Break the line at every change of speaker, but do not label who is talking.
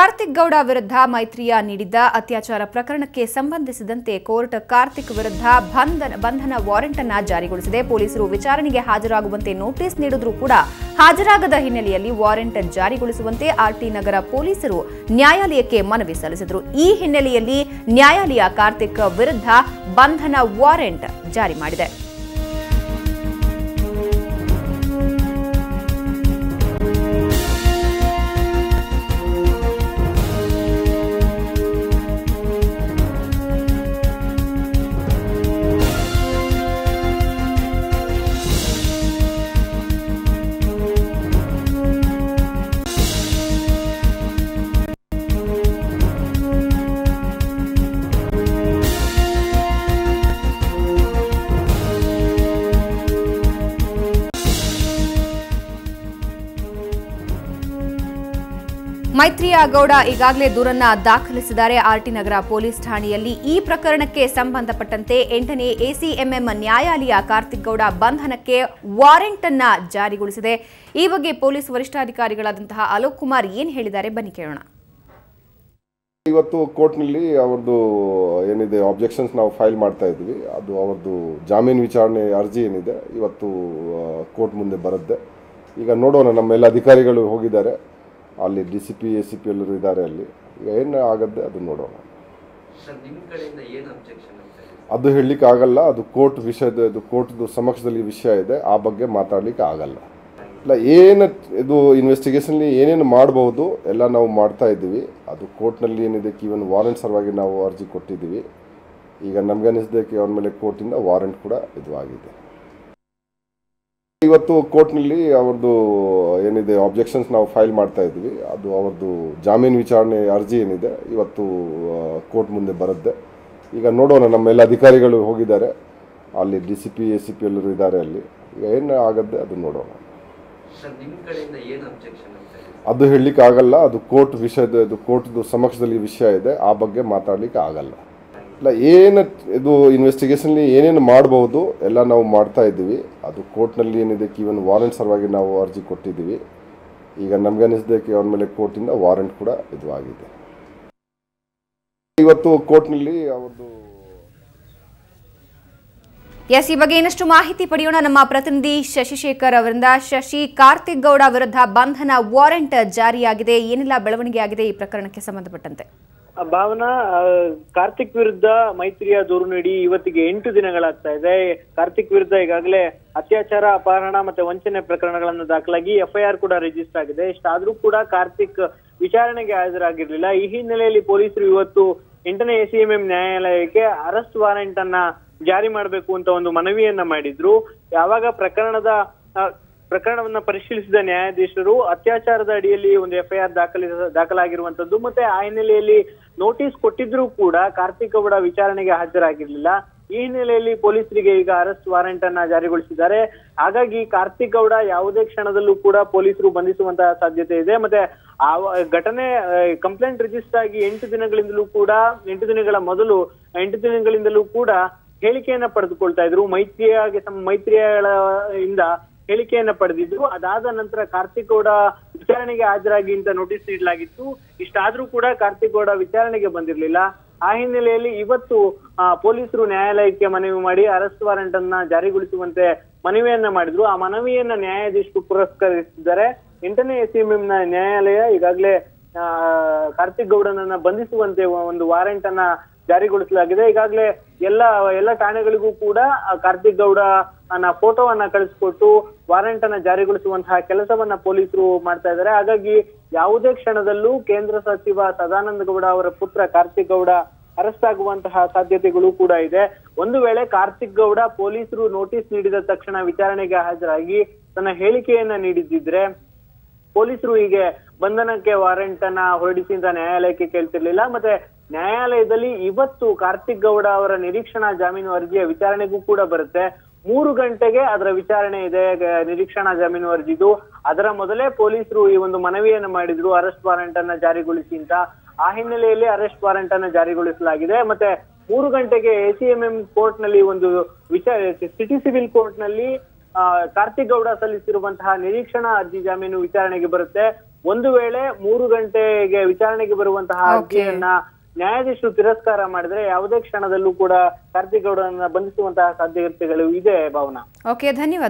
ಕಾರ್ತಿಕ್ ಗೌಡ ವಿರುದ್ಧ ಮೈತ್ರಿಯಾ ನೀಡಿದ್ದ ಅತ್ಯಾಚಾರ ಪ್ರಕರಣಕ್ಕೆ ಸಂಬಂಧಿಸಿದಂತೆ ಕೋರ್ಟ್ ಕಾರ್ತಿಕ್ ವಿರುದ್ಧ ಬಂಧನ ವಾರೆಂಟ್ ಅನ್ನು ಜಾರಿಗೊಳಿಸಿದೆ. ಪೊಲೀಸರು ವಿಚಾರಣೆಗೆ ಹಾಜರಾಗುವಂತೆ ನೋಟಿಸ್ ನೀಡಿದ್ರೂ ಕೂಡ ಹಾಜರಾಗದ ಹಿನ್ನೆಲೆಯಲ್ಲಿ ವಾರೆಂಟ್ ಜಾರಿಗೊಳಿಸುವಂತೆ ಆರ್ಟಿ ನಗರ ಪೊಲೀಸರು ನ್ಯಾಯಾಲಯಕ್ಕೆ ಮನವಿ ಸಲ್ಲಿಸಿದರು. ಈ ಹಿನ್ನೆಲೆಯಲ್ಲಿ ನ್ಯಾಯಾಲಯ ಕಾರ್ತಿಕ್ ವಿರುದ್ಧ ಬಂಧನ ವಾರೆಂಟ್ ಜಾರಿ ಮಾಡಿದೆ. ಮೈತ್ರಿಯಾ ಗೌಡ ಈಗಾಗಲೇ ದೂರನ್ನ ದಾಖಲಿಸಿದ್ದಾರೆ ಆರ್ಟಿ ನಗರ ಪೊಲೀಸ್ ಠಾಣೆಯಲ್ಲಿ. ಈ ಪ್ರಕರಣಕ್ಕೆ ಸಂಬಂಧಪಟ್ಟಂತೆ 8ನೇ ಎಸಿಎಂಎಂ ನ್ಯಾಯಾಲಯ ಕಾರ್ತಿಕ್ ಗೌಡ ಬಂಧನಕ್ಕೆ ವಾರೆಂಟ್ ಅನ್ನ ಜಾರಿಗೊಳಿಸಿದೆ. ಈ ಬಗ್ಗೆ ಪೊಲೀಸ್ ವರಿಷ್ಠಾಧಿಕಾರಿಗಳಾದಂತಹ ಅಲೋಕ್ ಕುಮಾರ್ ಏನ್ ಹೇಳಿದ್ದಾರೆ ಬನ್ನಿ ಕೇಳೋಣ.
ಇವತ್ತು ಕೋರ್ಟ್ನಲ್ಲಿ ಅವರದು ಏನಿದೆ ಆಬ್ಜೆಕ್ಷನ್ಸ್ ನಾವು ಫೈಲ್ ಮಾಡ್ತಾ ಇದ್ವಿ. ಅದು ಅವರದು ಜಾಮೀನು ವಿಚಾರಣೆ ಅರ್ಜಿ ಏನಿದೆ ಇವತ್ತು ಕೋರ್ಟ್ ಮುಂದೆ ಬರುತ್ತೆ. ಈಗ ನೋಡೋಣ, ನಮ್ಮೆಲ್ಲ ಅಧಿಕಾರಿಗಳು ಹೋಗಿದ್ದಾರೆ, ಅಲ್ಲಿ DCP ACP ಎಲ್ಲರೂ ಇದ್ದಾರೆ. ಅಲ್ಲಿ ಈಗ ಏನು ಆಗತ್ತೆ ಅದು ನೋಡೋಣ. ಅದು ಹೇಳಲಿಕ್ಕೆ ಆಗಲ್ಲ, ಅದು ಕೋರ್ಟ್ ವಿಷಯದ, ಇದು ಕೋರ್ಟ್ದು ಸಮಕ್ಷದಲ್ಲಿ ವಿಷಯ ಇದೆ, ಆ ಬಗ್ಗೆ ಮಾತಾಡಲಿಕ್ಕೆ ಆಗಲ್ಲ. ಇಲ್ಲ, ಏನು ಇದು ಇನ್ವೆಸ್ಟಿಗೇಷನ್ಲಿ ಏನೇನು ಮಾಡಬಹುದು ಎಲ್ಲ ನಾವು ಮಾಡ್ತಾ ಇದ್ದೀವಿ. ಅದು ಕೋರ್ಟ್ನಲ್ಲಿ ಏನಿದೆ, ಈವನ್ ವಾರೆಂಟ್ ಸಲುವಾಗಿ ನಾವು ಅರ್ಜಿ ಕೊಟ್ಟಿದ್ದೀವಿ. ಈಗ ನಮ್ಗೆ ಅನಿಸಿದ್ದಕ್ಕೆ ಅವನ ಮೇಲೆ ಕೋರ್ಟಿಂದ ವಾರೆಂಟ್ ಕೂಡ ಇದು ಆಗಿದೆ. ಇವತ್ತು ಕೋರ್ಟ್ನಲ್ಲಿ ಅವರದು ಏನಿದೆ ಆಬ್ಜೆಕ್ಷನ್ಸ್ ನಾವು ಫೈಲ್ ಮಾಡ್ತಾ ಇದ್ವಿ. ಅದು ಅವರದು ಜಾಮೀನು ವಿಚಾರಣೆ ಅರ್ಜಿ ಏನಿದೆ ಇವತ್ತು ಕೋರ್ಟ್ ಮುಂದೆ ಬರುತ್ತೆ. ಈಗ ನೋಡೋಣ, ನಮ್ಮೆಲ್ಲ ಅಧಿಕಾರಿಗಳು ಹೋಗಿದ್ದಾರೆ, ಅಲ್ಲಿ DCP ACP ಎಲ್ಲರೂ ಇದ್ದಾರೆ. ಅಲ್ಲಿ ಈಗ ಏನು ಆಗತ್ತೆ ಅದು ನೋಡೋಣ. ಅದು ಹೇಳಲಿಕ್ಕೆ ಆಗಲ್ಲ, ಅದು ಕೋರ್ಟ್ ವಿಷಯದ, ಇದು ಕೋರ್ಟ್ದು ಸಮಕ್ಷದಲ್ಲಿ ವಿಷಯ ಇದೆ, ಆ ಬಗ್ಗೆ ಮಾತಾಡಲಿಕ್ಕೆ ಆಗಲ್ಲ. ಇಲ್ಲ, ಏನು ಇದು ಇನ್ವೆಸ್ಟಿಗೇಷನ್ಲಿ ಏನೇನು ಮಾಡಬಹುದು ಎಲ್ಲ ನಾವು ಮಾಡ್ತಾ ಇದ್ದೀವಿ. ಅದು ಕೋರ್ಟ್ನಲ್ಲಿ ಏನಿದೆ, ಈವನ್ ವಾರೆಂಟ್ ಸಲುವಾಗಿ ನಾವು ಅರ್ಜಿ ಕೊಟ್ಟಿದ್ದೀವಿ. ಈಗ ನಮ್ಗೆ ಅನಿಸಿದ್ದಕ್ಕೆ ಅವನ ಮೇಲೆ ಕೋರ್ಟಿಂದ ವಾರೆಂಟ್ ಕೂಡ ಇದು ಆಗಿದೆ. ಇವತ್ತು ಕೋರ್ಟ್ನಲ್ಲಿ ಅವರದು
ಈ ಬಗ್ಗೆ ಇನ್ನಷ್ಟು ಮಾಹಿತಿ ಪಡೆಯೋಣ ನಮ್ಮ ಪ್ರತಿನಿಧಿ ಶಶಿಶೇಖರ್ ಅವರಿಂದ. ಶಶಿ, ಕಾರ್ತಿಕ್ ಗೌಡ ವಿರುದ್ಧ ಬಂಧನ ವಾರೆಂಟ್ ಜಾರಿಯಾಗಿದೆ, ಏನೆಲ್ಲ ಬೆಳವಣಿಗೆ ಆಗಿದೆ ಈ ಪ್ರಕರಣಕ್ಕೆ ಸಂಬಂಧಪಟ್ಟಂತೆ?
ಭಾವನಾ, ಕಾರ್ತಿಕ್ ವಿರುದ್ಧ ಮೈತ್ರಿಯಾ ದೂರು ನೀಡಿ ಇವತ್ತಿಗೆ 8 ದಿನಗಳಾಗ್ತಾ ಇದೆ. ಕಾರ್ತಿಕ್ ವಿರುದ್ಧ ಈಗಾಗಲೇ ಅತ್ಯಾಚಾರ, ಅಪಹರಣ ಮತ್ತೆ ವಂಚನೆ ಪ್ರಕರಣಗಳನ್ನು ದಾಖಲಾಗಿ FIR ಕೂಡ ರಿಜಿಸ್ಟರ್ ಆಗಿದೆ. ಇಷ್ಟಾದ್ರೂ ಕೂಡ ಕಾರ್ತಿಕ್ ವಿಚಾರಣೆಗೆ ಹಾಜರಾಗಿರ್ಲಿಲ್ಲ. ಈ ಹಿನ್ನೆಲೆಯಲ್ಲಿ ಪೊಲೀಸರು ಇವತ್ತು 8ನೇ ಎಸಿಎಂಎಂ ನ್ಯಾಯಾಲಯಕ್ಕೆ ಅರೆಸ್ಟ್ ವಾರೆಂಟ್ ಅನ್ನ ಜಾರಿ ಮಾಡಬೇಕು ಅಂತ ಒಂದು ಮನವಿಯನ್ನ ಮಾಡಿದ್ರು. ಯಾವಾಗ ಪ್ರಕರಣವನ್ನ ಪರಿಶೀಲಿಸಿದ ನ್ಯಾಯಾಧೀಶರು ಅತ್ಯಾಚಾರದ ಅಡಿಯಲ್ಲಿ ಒಂದು FIR ದಾಖಲಾಗಿರುವಂತದ್ದು ಮತ್ತೆ ಆ ಹಿನ್ನೆಲೆಯಲ್ಲಿ ನೋಟಿಸ್ ಕೊಟ್ಟಿದ್ರು ಕೂಡ ಕಾರ್ತಿಕ್ ಗೌಡ ವಿಚಾರಣೆಗೆ ಹಾಜರಾಗಿರ್ಲಿಲ್ಲ. ಈ ಹಿನ್ನೆಲೆಯಲ್ಲಿ ಪೊಲೀಸರಿಗೆ ಈಗ ಅರೆಸ್ಟ್ ವಾರೆಂಟ್ ಅನ್ನ ಜಾರಿಗೊಳಿಸಿದ್ದಾರೆ. ಹಾಗಾಗಿ ಕಾರ್ತಿಕ್ ಗೌಡ ಯಾವುದೇ ಕ್ಷಣದಲ್ಲೂ ಕೂಡ ಪೊಲೀಸರು ಬಂಧಿಸುವಂತಹ ಸಾಧ್ಯತೆ ಇದೆ. ಮತ್ತೆ ಆ ಘಟನೆ ಕಂಪ್ಲೇಂಟ್ ರಿಜಿಸ್ಟರ್ ಆಗಿ 8 ದಿನಗಳಿಂದಲೂ ಕೂಡ 8 ದಿನಗಳ ಮೊದಲು 8 ದಿನಗಳಿಂದಲೂ ಕೂಡ ಹೇಳಿಕೆಯನ್ನ ಪಡೆದುಕೊಳ್ತಾ ಇದ್ರು. ಮೈತ್ರಿಯಾಳ ಇಂದ ಹೇಳಿಕೆಯನ್ನ ಪಡೆದಿದ್ರು. ಅದಾದ ನಂತರ ಕಾರ್ತಿಕ್ ಗೌಡ ವಿಚಾರಣೆಗೆ ಹಾಜರಾಗಿ ಅಂತ ನೋಟಿಸ್ ನೀಡಲಾಗಿತ್ತು. ಇಷ್ಟಾದ್ರೂ ಕೂಡ ಕಾರ್ತಿಕ್ ಗೌಡ ವಿಚಾರಣೆಗೆ ಬಂದಿರಲಿಲ್ಲ. ಆ ಹಿನ್ನೆಲೆಯಲ್ಲಿ ಇವತ್ತು ಪೊಲೀಸರು ನ್ಯಾಯಾಲಯಕ್ಕೆ ಮನವಿ ಮಾಡಿ ಅರೆಸ್ಟ್ ವಾರೆಂಟ್ ಅನ್ನ ಜಾರಿಗೊಳಿಸುವಂತೆ ಮನವಿಯನ್ನ ಮಾಡಿದ್ರು. ಆ ಮನವಿಯನ್ನ ನ್ಯಾಯಾಧೀಶರು ಪುರಸ್ಕರಿಸಿದ್ದಾರೆ. 8ನೇ ಎಸಿಎಂಎಂ ನ್ಯಾಯಾಲಯ ಈಗಾಗಲೇ ಕಾರ್ತಿಕ್ ಗೌಡನನ್ನ ಬಂಧಿಸುವಂತೆ ಒಂದು ವಾರೆಂಟ್ ಅನ್ನ ಜಾರಿಗೊಳಿಸಲಾಗಿದೆ. ಈಗಾಗಲೇ ಎಲ್ಲ ಠಾಣೆಗಳಿಗೂ ಕೂಡ ಕಾರ್ತಿಕ್ ಗೌಡ ಫೋಟೋವನ್ನ ಕಳಿಸಿಕೊಟ್ಟು ವಾರೆಂಟ್ ಅನ್ನ ಜಾರಿಗೊಳಿಸುವಂತಹ ಕೆಲಸವನ್ನ ಪೊಲೀಸರು ಮಾಡ್ತಾ ಇದ್ದಾರೆ. ಹಾಗಾಗಿ ಯಾವುದೇ ಕ್ಷಣದಲ್ಲೂ ಕೇಂದ್ರ ಸಚಿವ ಸದಾನಂದ ಗೌಡ ಅವರ ಪುತ್ರ ಕಾರ್ತಿಕ್ ಗೌಡ ಅರೆಸ್ಟ್ ಆಗುವಂತಹ ಸಾಧ್ಯತೆಗಳು ಕೂಡ ಇದೆ. ಒಂದು ವೇಳೆ ಕಾರ್ತಿಕ್ ಗೌಡ ಪೊಲೀಸರು ನೋಟಿಸ್ ನೀಡಿದ ತಕ್ಷಣ ವಿಚಾರಣೆಗೆ ಹಾಜರಾಗಿ ತನ್ನ ಹೇಳಿಕೆಯನ್ನ ನೀಡಿದ್ದಿದ್ರೆ ಪೊಲೀಸರು ಹೀಗೆ ಬಂಧನಕ್ಕೆ ವಾರೆಂಟ್ ಅನ್ನ ಹೊರಡಿಸಿ ಅಂತ ನ್ಯಾಯಾಲಯಕ್ಕೆ ಕೇಳ್ತಿರ್ಲಿಲ್ಲ. ಮತ್ತೆ ನ್ಯಾಯಾಲಯದಲ್ಲಿ ಇವತ್ತು ಕಾರ್ತಿಕ್ ಗೌಡ ಅವರ ನಿರೀಕ್ಷಣಾ ಜಾಮೀನು ಅರ್ಜಿಯ ವಿಚಾರಣೆಗೂ ಕೂಡ ಬರುತ್ತೆ. 3 ಗಂಟೆಗೆ ಅದರ ವಿಚಾರಣೆ ಇದೆ, ನಿರೀಕ್ಷಣಾ ಜಾಮೀನು ಅರ್ಜಿದು. ಅದರ ಮೊದಲೇ ಪೊಲೀಸರು ಈ ಒಂದು ಮನವಿಯನ್ನು ಮಾಡಿದ್ರು ಅರೆಸ್ಟ್ ವಾರೆಂಟ್ ಅನ್ನ ಜಾರಿಗೊಳಿಸಿ ಅಂತ. ಆ ಹಿನ್ನೆಲೆಯಲ್ಲಿ ಅರೆಸ್ಟ್ ವಾರೆಂಟ್ ಅನ್ನ ಜಾರಿಗೊಳಿಸಲಾಗಿದೆ. ಮತ್ತೆ 3 ಗಂಟೆಗೆ ಎಸಿಎಂಎಂ ಕೋರ್ಟ್ ನಲ್ಲಿ ಒಂದು ಸಿಟಿ ಸಿವಿಲ್ ಕೋರ್ಟ್ ನಲ್ಲಿ ಕಾರ್ತಿಕ್ ಗೌಡ ಸಲ್ಲಿಸಿರುವಂತಹ ನಿರೀಕ್ಷಣಾ ಅರ್ಜಿ ಜಾಮೀನು ವಿಚಾರಣೆಗೆ ಬರುತ್ತೆ. ಒಂದು ವೇಳೆ 3 ಗಂಟೆಗೆ ವಿಚಾರಣೆಗೆ ಬರುವಂತಹ ಅರ್ಜಿಯನ್ನ ನ್ಯಾಯಾಧೀಶರು ತಿರಸ್ಕಾರ ಮಾಡಿದ್ರೆ ಯಾವುದೇ ಕ್ಷಣದಲ್ಲೂ ಕೂಡ ಕಾರ್ತಿಕ್ ಗೌಡರನ್ನ ಬಂಧಿಸುವಂತಹ ಸಾಧ್ಯತೆಗಳು ಇದೆ ಭಾವನಾ.
ಓಕೆ, ಧನ್ಯವಾದ.